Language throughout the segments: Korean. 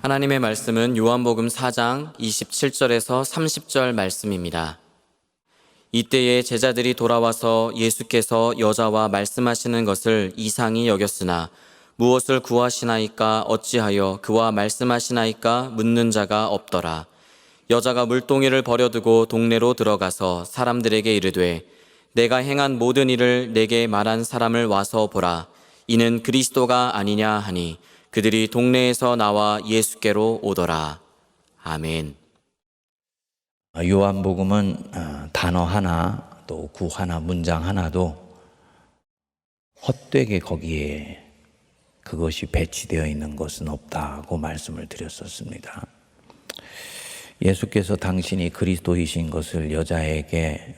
하나님의 말씀은 요한복음 4장 27절에서 30절 말씀입니다. 이때에 제자들이 돌아와서 예수께서 여자와 말씀하시는 것을 이상히 여겼으나 무엇을 구하시나이까 어찌하여 그와 말씀하시나이까 묻는 자가 없더라. 여자가 물동이를 버려두고 동네로 들어가서 사람들에게 이르되 내가 행한 모든 일을 내게 말한 사람을 와서 보라. 이는 그리스도가 아니냐 하니 그들이 동네에서 나와 예수께로 오더라. 아멘. 요한복음은 단어 하나 또 구 하나 문장 하나도 헛되게 거기에 그것이 배치되어 있는 것은 없다고 말씀을 드렸었습니다. 예수께서 당신이 그리스도이신 것을 여자에게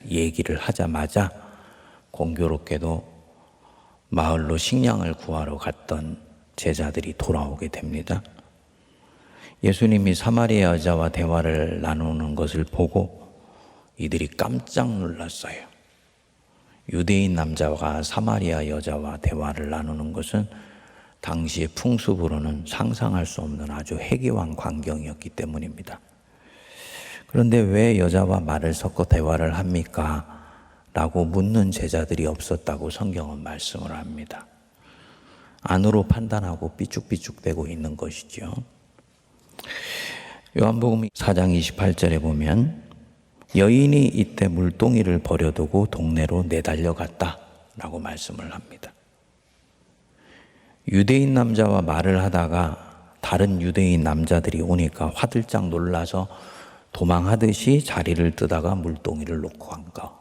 얘기를 하자마자 공교롭게도 마을로 식량을 구하러 갔던 제자들이 돌아오게 됩니다. 예수님이 사마리아 여자와 대화를 나누는 것을 보고 이들이 깜짝 놀랐어요. 유대인 남자가 사마리아 여자와 대화를 나누는 것은 당시의 풍습으로는 상상할 수 없는 아주 해괴한 광경이었기 때문입니다. 그런데 왜 여자와 말을 섞어 대화를 합니까? 라고 묻는 제자들이 없었다고 성경은 말씀을 합니다. 안으로 판단하고 삐죽삐죽대고 있는 것이죠. 요한복음 4장 28절에 보면 여인이 이때 물동이를 버려두고 동네로 내달려 갔다 라고 말씀을 합니다. 유대인 남자와 말을 하다가 다른 유대인 남자들이 오니까 화들짝 놀라서 도망하듯이 자리를 뜨다가 물동이를 놓고 간 거.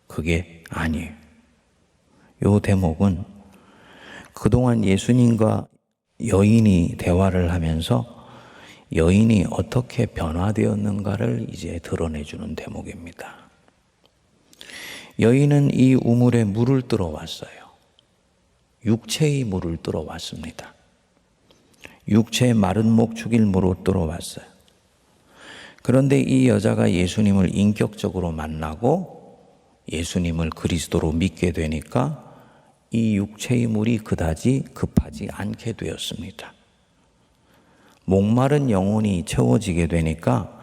그게 아니에요. 요 대목은 그동안 예수님과 여인이 대화를 하면서 여인이 어떻게 변화되었는가를 이제 드러내주는 대목입니다. 여인은 이 우물에 물을 뜨러 왔어요. 육체의 물을 뜨러 왔습니다. 육체의 마른 목 죽일 물을 뜨러 왔어요. 그런데 이 여자가 예수님을 인격적으로 만나고 예수님을 그리스도로 믿게 되니까 이 육체의 물이 그다지 급하지 않게 되었습니다. 목마른 영혼이 채워지게 되니까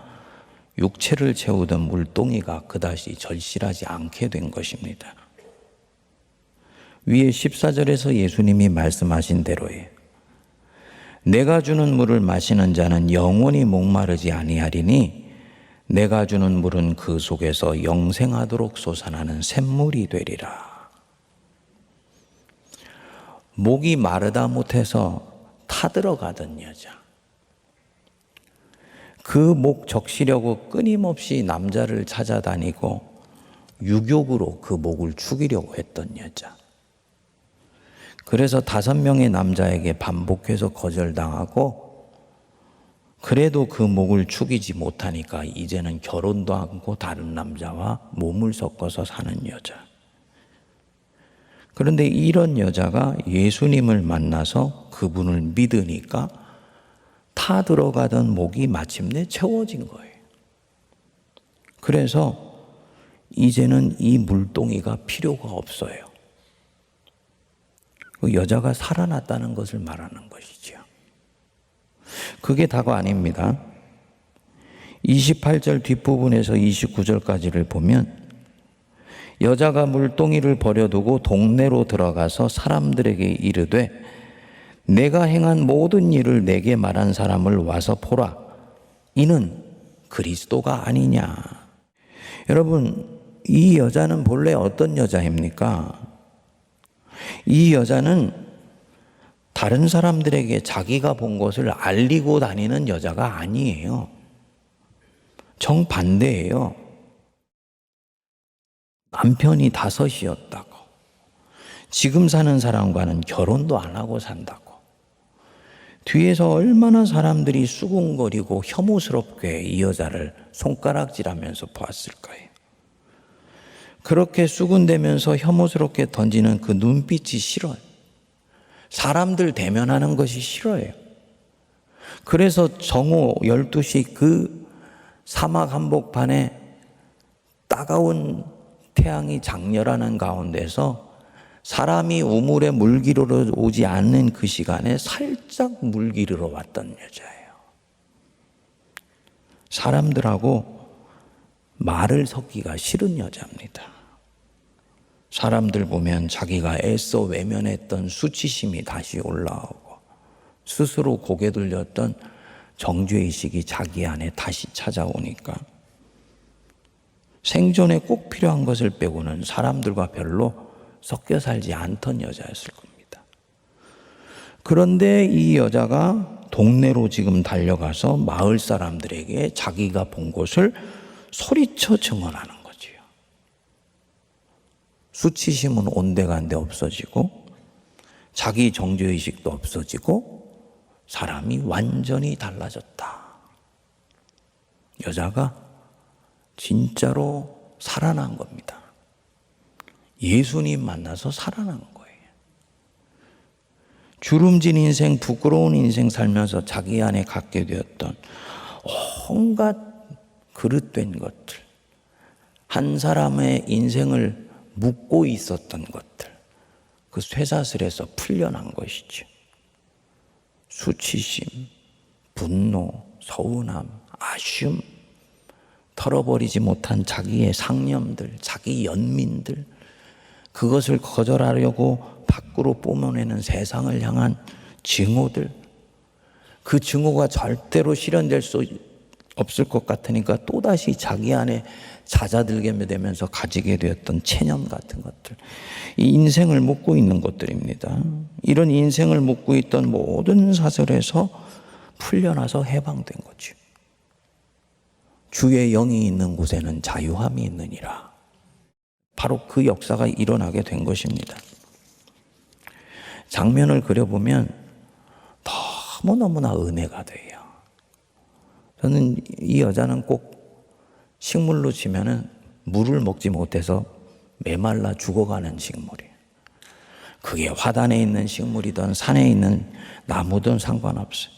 육체를 채우던 물동이가 그다지 절실하지 않게 된 것입니다. 위에 14절에서 예수님이 말씀하신 대로예요. 내가 주는 물을 마시는 자는 영원히 목마르지 아니하리니 내가 주는 물은 그 속에서 영생하도록 솟아나는 샘물이 되리라. 목이 마르다 못해서 타들어가던 여자. 그 목 적시려고 끊임없이 남자를 찾아다니고 유욕으로 그 목을 죽이려고 했던 여자. 그래서 5명의 남자에게 반복해서 거절당하고 그래도 그 목을 축이지 못하니까 이제는 결혼도 하고 다른 남자와 몸을 섞어서 사는 여자. 그런데 이런 여자가 예수님을 만나서 그분을 믿으니까 타 들어가던 목이 마침내 채워진 거예요. 그래서 이제는 이 물동이가 필요가 없어요. 그 여자가 살아났다는 것을 말하는 것이죠. 그게 다가 아닙니다. 28절 뒷부분에서 29절까지를 보면 여자가 물동이를 버려두고 동네로 들어가서 사람들에게 이르되 내가 행한 모든 일을 내게 말한 사람을 와서 보라. 이는 그리스도가 아니냐. 여러분, 이 여자는 본래 어떤 여자입니까? 이 여자는 다른 사람들에게 자기가 본 것을 알리고 다니는 여자가 아니에요. 정반대예요. 남편이 5이었다고. 지금 사는 사람과는 결혼도 안 하고 산다고. 뒤에서 얼마나 사람들이 수군거리고 혐오스럽게 이 여자를 손가락질하면서 보았을 거예요. 그렇게 수군대면서 혐오스럽게 던지는 그 눈빛이 싫어요. 사람들 대면하는 것이 싫어요. 그래서 정오 12시 그 사막 한복판에 따가운 태양이 장렬하는 가운데서 사람이 우물에 물 기르러 오지 않는 그 시간에 살짝 물 기르러 왔던 여자예요. 사람들하고 말을 섞기가 싫은 여자입니다. 사람들 보면 자기가 애써 외면했던 수치심이 다시 올라오고 스스로 고개 들렸던 정죄의식이 자기 안에 다시 찾아오니까 생존에 꼭 필요한 것을 빼고는 사람들과 별로 섞여 살지 않던 여자였을 겁니다. 그런데 이 여자가 동네로 지금 달려가서 마을 사람들에게 자기가 본 것을 소리쳐 증언하는 거지요. 수치심은 온데간데 없어지고 자기 정죄의식도 없어지고 사람이 완전히 달라졌다. 여자가 진짜로 살아난 겁니다. 예수님 만나서 살아난 거예요. 주름진 인생, 부끄러운 인생 살면서 자기 안에 갖게 되었던 온갖 그릇된 것들, 한 사람의 인생을 묶고 있었던 것들, 그 쇠사슬에서 풀려난 것이죠. 수치심, 분노, 서운함, 아쉬움, 털어버리지 못한 자기의 상념들, 자기 연민들, 그것을 거절하려고 밖으로 뿜어내는 세상을 향한 증오들, 그 증오가 절대로 실현될 수 없을 것 같으니까 또다시 자기 안에 잦아들게 되면서 가지게 되었던 체념 같은 것들, 이 인생을 묶고 있는 것들입니다. 이런 인생을 묶고 있던 모든 사슬에서 풀려나서 해방된 거죠. 주의 영이 있는 곳에는 자유함이 있느니라. 바로 그 역사가 일어나게 된 것입니다. 장면을 그려보면 너무너무나 은혜가 돼요. 저는 이 여자는 꼭 식물로 치면은 물을 먹지 못해서 메말라 죽어가는 식물이에요. 그게 화단에 있는 식물이든 산에 있는 나무든 상관없어요.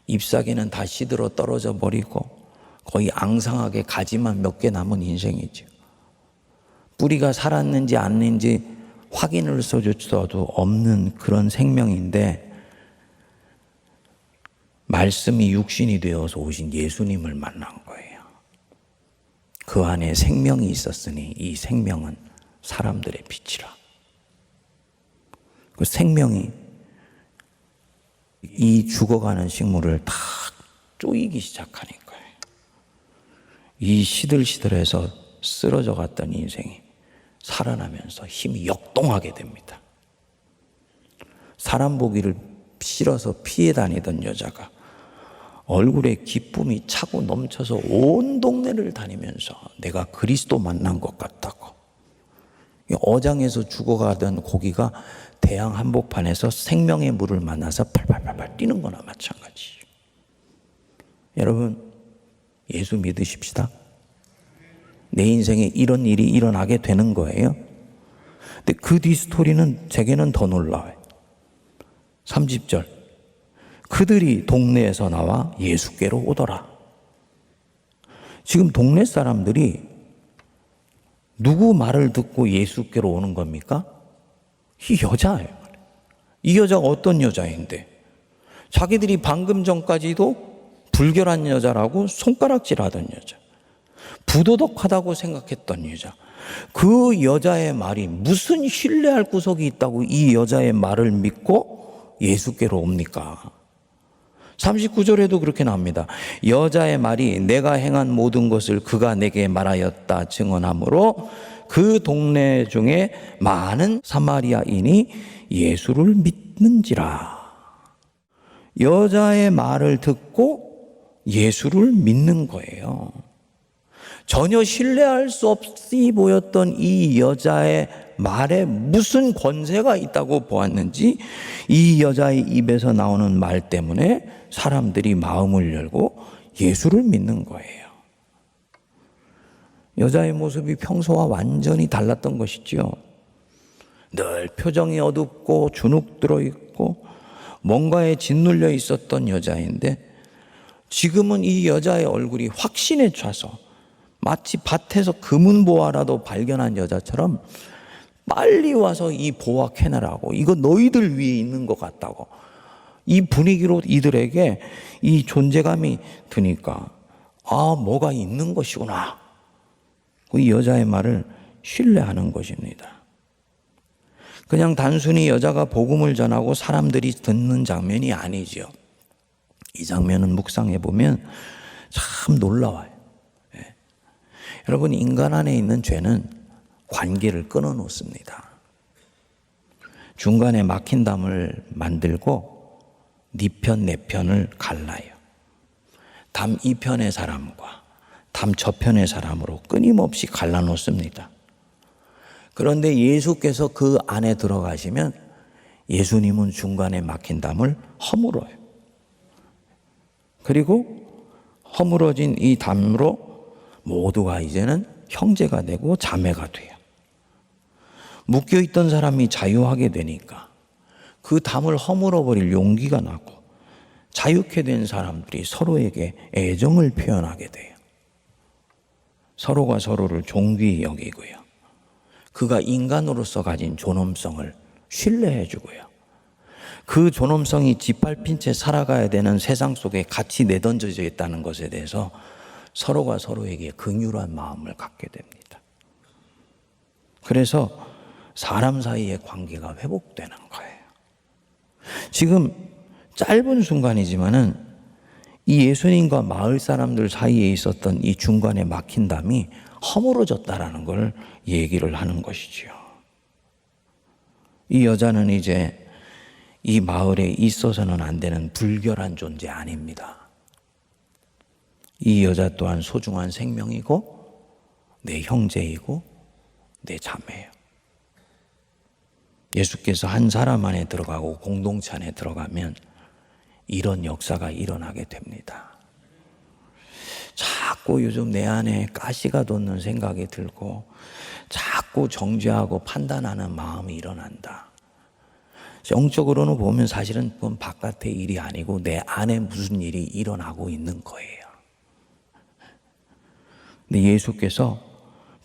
잎사귀는 다 시들어 떨어져 버리고 거의 앙상하게 가지만 몇 개 남은 인생이죠. 뿌리가 살았는지 않는지 확인을 써줘도 없는 그런 생명인데 말씀이 육신이 되어서 오신 예수님을 만난 거예요. 그 안에 생명이 있었으니 이 생명은 사람들의 빛이라. 그 생명이 이 죽어가는 식물을 다 쪼이기 시작하니까요. 이 시들시들해서 쓰러져 갔던 인생이 살아나면서 힘이 역동하게 됩니다. 사람 보기를 싫어서 피해 다니던 여자가 얼굴에 기쁨이 차고 넘쳐서 온 동네를 다니면서 내가 그리스도 만난 것 같다고. 어장에서 죽어가던 고기가 대양 한복판에서 생명의 물을 만나서 팔팔팔팔 뛰는 거나 마찬가지예요. 여러분, 예수 믿으십시다. 내 인생에 이런 일이 일어나게 되는 거예요. 근데 그 뒤 스토리는 제게는 더 놀라워요. 30절. 그들이 동네에서 나와 예수께로 오더라. 지금 동네 사람들이 누구 말을 듣고 예수께로 오는 겁니까? 이 여자예요. 이 여자가 어떤 여자인데 자기들이 방금 전까지도 불결한 여자라고 손가락질하던 여자, 부도덕하다고 생각했던 여자, 그 여자의 말이 무슨 신뢰할 구석이 있다고 이 여자의 말을 믿고 예수께로 옵니까? 39절에도 그렇게 나옵니다. 여자의 말이 내가 행한 모든 것을 그가 내게 말하였다 증언하므로 그 동네 중에 많은 사마리아인이 예수를 믿는지라. 여자의 말을 듣고 예수를 믿는 거예요. 전혀 신뢰할 수 없이 보였던 이 여자의 말에 무슨 권세가 있다고 보았는지 이 여자의 입에서 나오는 말 때문에 사람들이 마음을 열고 예수를 믿는 거예요. 여자의 모습이 평소와 완전히 달랐던 것이지요. 늘 표정이 어둡고 주눅 들어 있고 뭔가에 짓눌려 있었던 여자인데 지금은 이 여자의 얼굴이 확신에 차서 마치 밭에서 금은보화라도 발견한 여자처럼 빨리 와서 이 보호해내라고. 이거 너희들 위에 있는 것 같다고. 이 분위기로 이들에게 이 존재감이 드니까 뭐가 있는 것이구나. 이 여자의 말을 신뢰하는 것입니다. 그냥 단순히 여자가 복음을 전하고 사람들이 듣는 장면이 아니죠. 이 장면은 묵상해 보면 참 놀라워요. 여러분, 인간 안에 있는 죄는 관계를 끊어 놓습니다. 중간에 막힌 담을 만들고 네 편, 내 편을 갈라요. 담 이 편의 사람과 담 저편의 사람으로 끊임없이 갈라놓습니다. 그런데 예수께서 그 안에 들어가시면 예수님은 중간에 막힌 담을 허물어요. 그리고 허물어진 이 담으로 모두가 이제는 형제가 되고 자매가 돼요. 묶여있던 사람이 자유하게 되니까 그 담을 허물어버릴 용기가 나고 자유케 된 사람들이 서로에게 애정을 표현하게 돼요. 서로가 서로를 존귀히 여기고요. 그가 인간으로서 가진 존엄성을 신뢰해 주고요. 그 존엄성이 짓밟힌 채 살아가야 되는 세상 속에 같이 내던져져 있다는 것에 대해서 서로가 서로에게 긍휼한 마음을 갖게 됩니다. 그래서 사람 사이의 관계가 회복되는 거예요. 지금 짧은 순간이지만은 이 예수님과 마을 사람들 사이에 있었던 이 중간에 막힌 담이 허물어졌다라는 걸 얘기를 하는 것이지요. 이 여자는 이제 이 마을에 있어서는 안 되는 불결한 존재 아닙니다. 이 여자 또한 소중한 생명이고 내 형제이고 내 자매예요. 예수께서 한 사람 안에 들어가고 공동체 안에 들어가면 이런 역사가 일어나게 됩니다. 자꾸 요즘 내 안에 가시가 돋는 생각이 들고 자꾸 정죄하고 판단하는 마음이 일어난다. 영적으로는 보면 사실은 그건 바깥의 일이 아니고 내 안에 무슨 일이 일어나고 있는 거예요. 근데 예수께서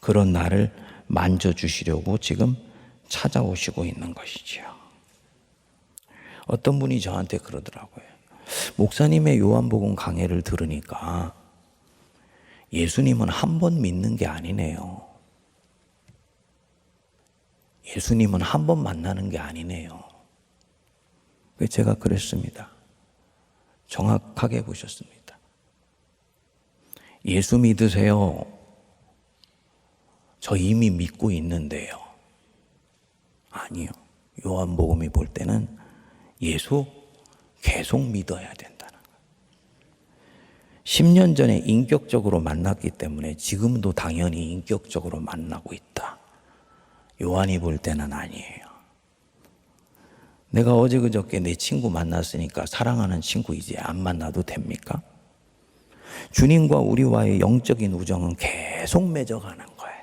그런 나를 만져주시려고 지금 찾아오시고 있는 것이지요. 어떤 분이 저한테 그러더라고요. 목사님의 요한복음 강해를 들으니까 예수님은 한 번 믿는 게 아니네요. 예수님은 한 번 만나는 게 아니네요. 제가 그랬습니다. 정확하게 보셨습니다. 예수 믿으세요. 저 이미 믿고 있는데요. 아니요. 요한복음이 볼 때는 예수 계속 믿어야 된다는 거예요. 10년 전에 인격적으로 만났기 때문에 지금도 당연히 인격적으로 만나고 있다. 요한이 볼 때는 아니에요. 내가 어제 그저께 내 친구 만났으니까 사랑하는 친구 이제 안 만나도 됩니까? 주님과 우리와의 영적인 우정은 계속 맺어가는 거예요.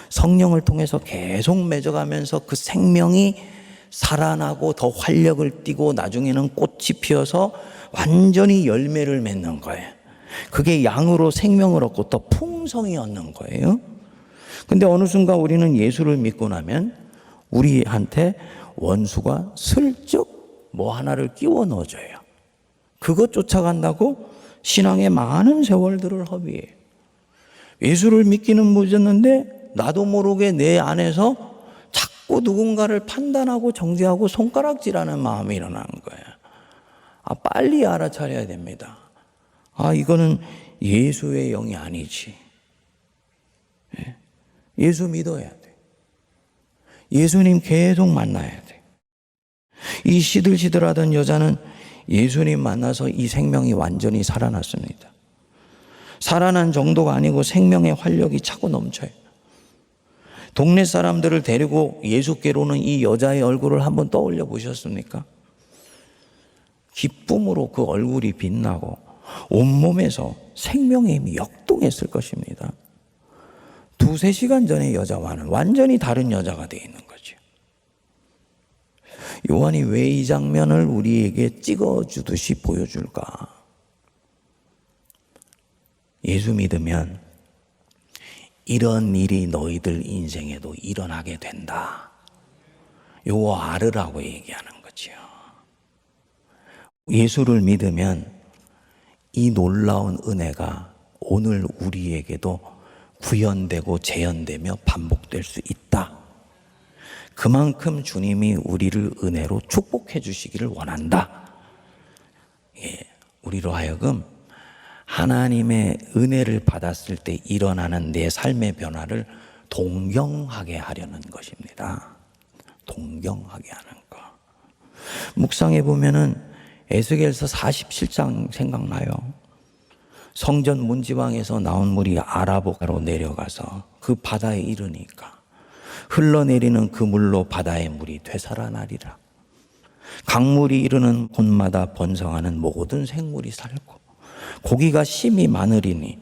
성령을 통해서 계속 맺어가면서 그 생명이 살아나고 더 활력을 띠고 나중에는 꽃이 피어서 완전히 열매를 맺는 거예요. 그게 양으로 생명을 얻고 또 풍성히 얻는 거예요. 근데 어느 순간 우리는 예수를 믿고 나면 우리한테 원수가 슬쩍 뭐 하나를 끼워 넣어줘요. 그것 쫓아간다고 신앙의 많은 세월들을 허비해요. 예수를 믿기는 무졌는데 나도 모르게 내 안에서 자꾸 누군가를 판단하고 정죄하고 손가락질하는 마음이 일어나는 거예요. 빨리 알아차려야 됩니다. 이거는 예수의 영이 아니지. 예수 믿어야 돼. 예수님 계속 만나야 돼. 이 시들시들하던 여자는 예수님 만나서 이 생명이 완전히 살아났습니다. 살아난 정도가 아니고 생명의 활력이 차고 넘쳐요. 동네 사람들을 데리고 예수께로는 이 여자의 얼굴을 한번 떠올려 보셨습니까? 기쁨으로 그 얼굴이 빛나고 온몸에서 생명의 힘이 역동했을 것입니다. 2-3시간 전의 여자와는 완전히 다른 여자가 되어 있는 거죠. 요한이 왜 이 장면을 우리에게 찍어주듯이 보여줄까? 예수 믿으면 이런 일이 너희들 인생에도 일어나게 된다. 요거 알으라고 얘기하는 거죠. 예수를 믿으면 이 놀라운 은혜가 오늘 우리에게도 구현되고 재현되며 반복될 수 있다. 그만큼 주님이 우리를 은혜로 축복해 주시기를 원한다. 우리로 하여금 하나님의 은혜를 받았을 때 일어나는 내 삶의 변화를 동경하게 하려는 것입니다. 동경하게 하는 거. 묵상해 보면은 에스겔서 47장 생각나요. 성전 문지방에서 나온 물이 아라보가로 내려가서 그 바다에 이르니까 흘러내리는 그 물로 바다의 물이 되살아나리라. 강물이 이르는 곳마다 번성하는 모든 생물이 살고 고기가 심이 많으리니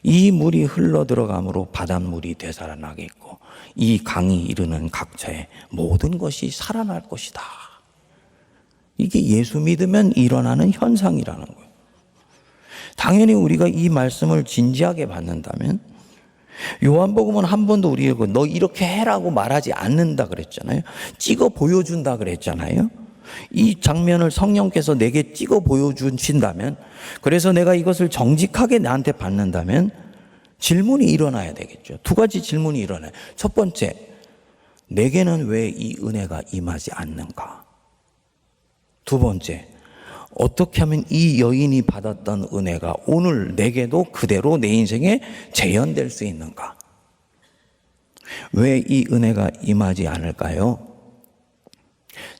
이 물이 흘러 들어감으로 바닷물이 되살아나겠고 이 강이 이르는 각처에 모든 것이 살아날 것이다. 이게 예수 믿으면 일어나는 현상이라는 거예요. 당연히 우리가 이 말씀을 진지하게 받는다면 요한복음은 한 번도 우리에게 너 이렇게 해라고 말하지 않는다 그랬잖아요. 찍어 보여준다 그랬잖아요. 이 장면을 성령께서 내게 찍어 보여주신다면, 그래서 내가 이것을 정직하게 나한테 받는다면 질문이 일어나야 되겠죠. 두 가지 질문이 일어나요. 첫 번째, 내게는 왜 이 은혜가 임하지 않는가? 두 번째, 어떻게 하면 이 여인이 받았던 은혜가 오늘 내게도 그대로 내 인생에 재현될 수 있는가? 왜 이 은혜가 임하지 않을까요?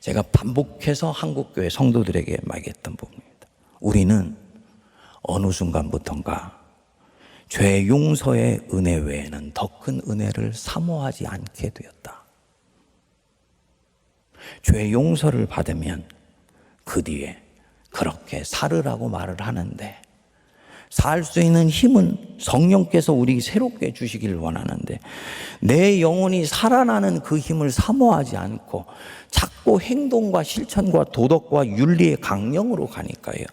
제가 반복해서 한국교회 성도들에게 말했던 부분입니다. 우리는 어느 순간부턴가 죄 용서의 은혜 외에는 더 큰 은혜를 사모하지 않게 되었다. 죄 용서를 받으면 그 뒤에 그렇게 살으라고 말을 하는데, 살 수 있는 힘은 성령께서 우리 새롭게 주시기를 원하는데 내 영혼이 살아나는 그 힘을 사모하지 않고 자꾸 행동과 실천과 도덕과 윤리의 강령으로 가니까요.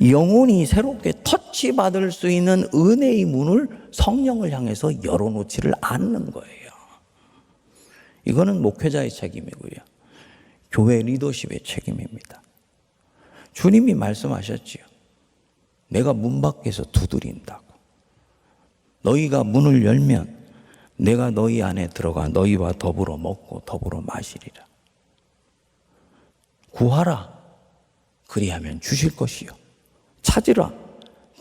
영혼이 새롭게 터치받을 수 있는 은혜의 문을 성령을 향해서 열어놓지를 않는 거예요. 이거는 목회자의 책임이고요. 교회 리더십의 책임입니다. 주님이 말씀하셨지요. 내가 문 밖에서 두드린다고. 너희가 문을 열면 내가 너희 안에 들어가 너희와 더불어 먹고 더불어 마시리라. 구하라. 그리하면 주실 것이요. 찾으라.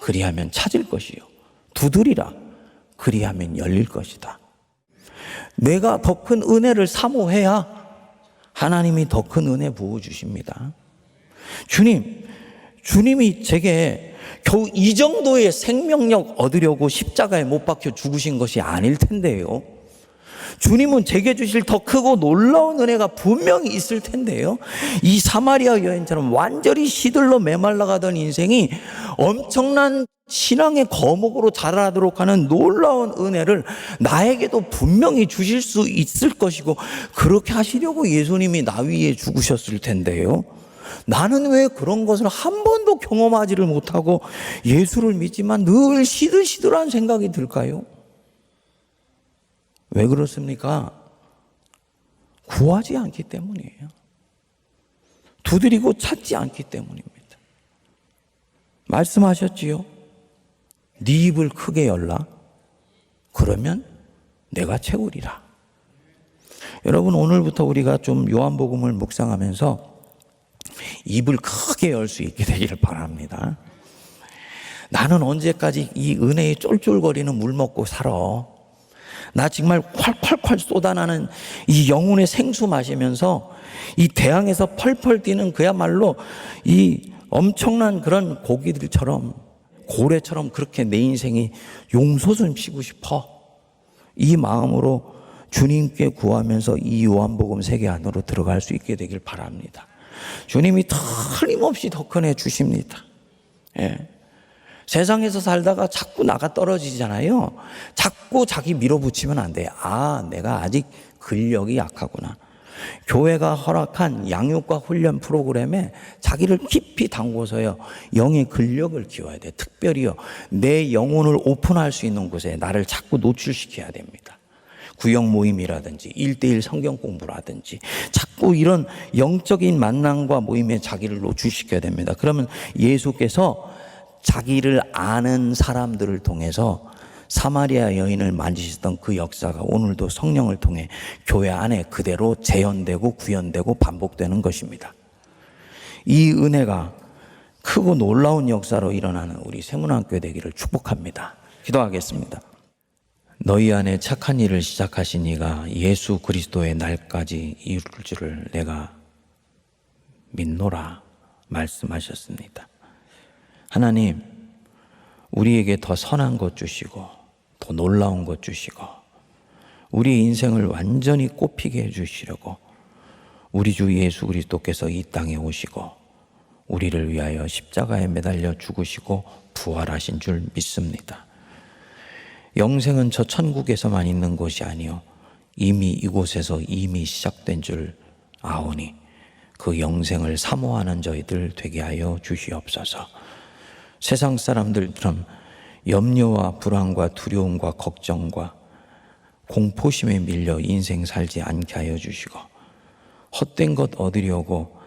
그리하면 찾을 것이요. 두드리라. 그리하면 열릴 것이다. 내가 더 큰 은혜를 사모해야 하나님이 더 큰 은혜 부어주십니다. 주님이 제게 겨우 이 정도의 생명력 얻으려고 십자가에 못 박혀 죽으신 것이 아닐 텐데요. 주님은 제게 주실 더 크고 놀라운 은혜가 분명히 있을 텐데요. 이 사마리아 여인처럼 완전히 시들러 메말라가던 인생이 엄청난 신앙의 거목으로 자라도록 하는 놀라운 은혜를 나에게도 분명히 주실 수 있을 것이고, 그렇게 하시려고 예수님이 나 위에 죽으셨을 텐데요. 나는 왜 그런 것을 한 번도 경험하지를 못하고 예수를 믿지만 늘 시들시들한 생각이 들까요? 왜 그렇습니까? 구하지 않기 때문이에요. 두드리고 찾지 않기 때문입니다. 말씀하셨지요. 네 입을 크게 열라. 그러면 내가 채우리라. 여러분, 오늘부터 우리가 좀 요한복음을 묵상하면서 입을 크게 열 수 있게 되기를 바랍니다. 나는 언제까지 이 은혜에 쫄쫄거리는 물 먹고 살아? 나 정말 콸콸콸 쏟아나는 이 영혼의 생수 마시면서 이 대항에서 펄펄 뛰는 그야말로 이 엄청난 그런 고기들처럼, 고래처럼 그렇게 내 인생이 용솟음 피고 싶어. 이 마음으로 주님께 구하면서 이 요한복음 세계 안으로 들어갈 수 있게 되길 바랍니다. 주님이 틀림없이 더 큰 애 주십니다. 예. 세상에서 살다가 자꾸 나가 떨어지잖아요. 자꾸 자기 밀어붙이면 안 돼요. 아, 내가 아직 근력이 약하구나. 교회가 허락한 양육과 훈련 프로그램에 자기를 깊이 담궈서요, 영의 근력을 키워야 돼. 특별히요, 내 영혼을 오픈할 수 있는 곳에 나를 자꾸 노출시켜야 됩니다. 구역 모임이라든지 1:1 성경 공부라든지 자꾸 이런 영적인 만남과 모임에 자기를 노출시켜야 됩니다. 그러면 예수께서 자기를 아는 사람들을 통해서 사마리아 여인을 만지셨던 그 역사가 오늘도 성령을 통해 교회 안에 그대로 재현되고 구현되고 반복되는 것입니다. 이 은혜가 크고 놀라운 역사로 일어나는 우리 세문안교회 되기를 축복합니다. 기도하겠습니다. 너희 안에 착한 일을 시작하신 이가 예수 그리스도의 날까지 이룰 줄을 내가 믿노라 말씀하셨습니다. 하나님, 우리에게 더 선한 것 주시고 더 놀라운 것 주시고 우리 인생을 완전히 꽃피게 해주시려고 우리 주 예수 그리스도께서 이 땅에 오시고 우리를 위하여 십자가에 매달려 죽으시고 부활하신 줄 믿습니다. 영생은 저 천국에서만 있는 것이 아니요 이미 이곳에서 이미 시작된 줄 아오니 그 영생을 사모하는 저희들 되게 하여 주시옵소서. 세상 사람들처럼 염려와 불안과 두려움과 걱정과 공포심에 밀려 인생 살지 않게 하여 주시고 헛된 것 얻으려고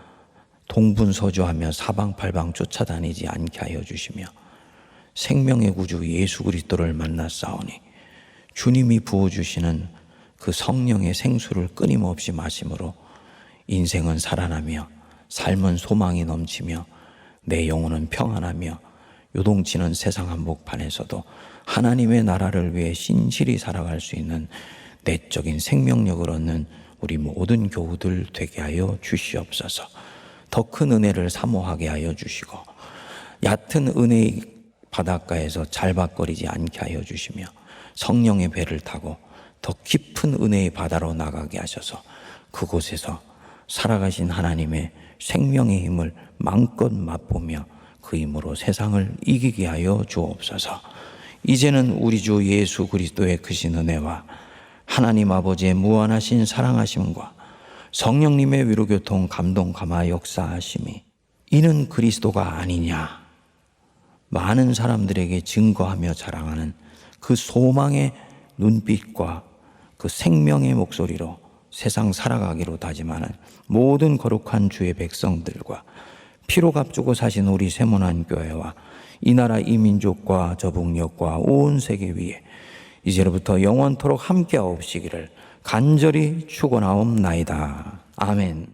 동분서주하며 사방팔방 쫓아다니지 않게 하여 주시며 생명의 구주 예수 그리스도를 만났사오니 주님이 부어주시는 그 성령의 생수를 끊임없이 마심으로 인생은 살아나며 삶은 소망이 넘치며 내 영혼은 평안하며 요동치는 세상 한복판에서도 하나님의 나라를 위해 신실히 살아갈 수 있는 내적인 생명력을 얻는 우리 모든 교우들 되게 하여 주시옵소서. 더 큰 은혜를 사모하게 하여 주시고 얕은 은혜의 바닷가에서 잘박거리지 않게 하여 주시며 성령의 배를 타고 더 깊은 은혜의 바다로 나가게 하셔서 그곳에서 살아가신 하나님의 생명의 힘을 마음껏 맛보며 그 힘으로 세상을 이기게 하여 주옵소서. 이제는 우리 주 예수 그리스도의 크신 은혜와 하나님 아버지의 무한하신 사랑하심과 성령님의 위로교통 감동 감화 역사하심이 이는 그리스도가 아니냐 많은 사람들에게 증거하며 자랑하는 그 소망의 눈빛과 그 생명의 목소리로 세상 살아가기로 다짐하는 모든 거룩한 주의 백성들과 피로 값주고 사신 우리 세문안교회와 이 나라 이 민족과 저 북녘과 온 세계 위에 이제로부터 영원토록 함께하옵시기를 간절히 축원하옵나이다. 아멘.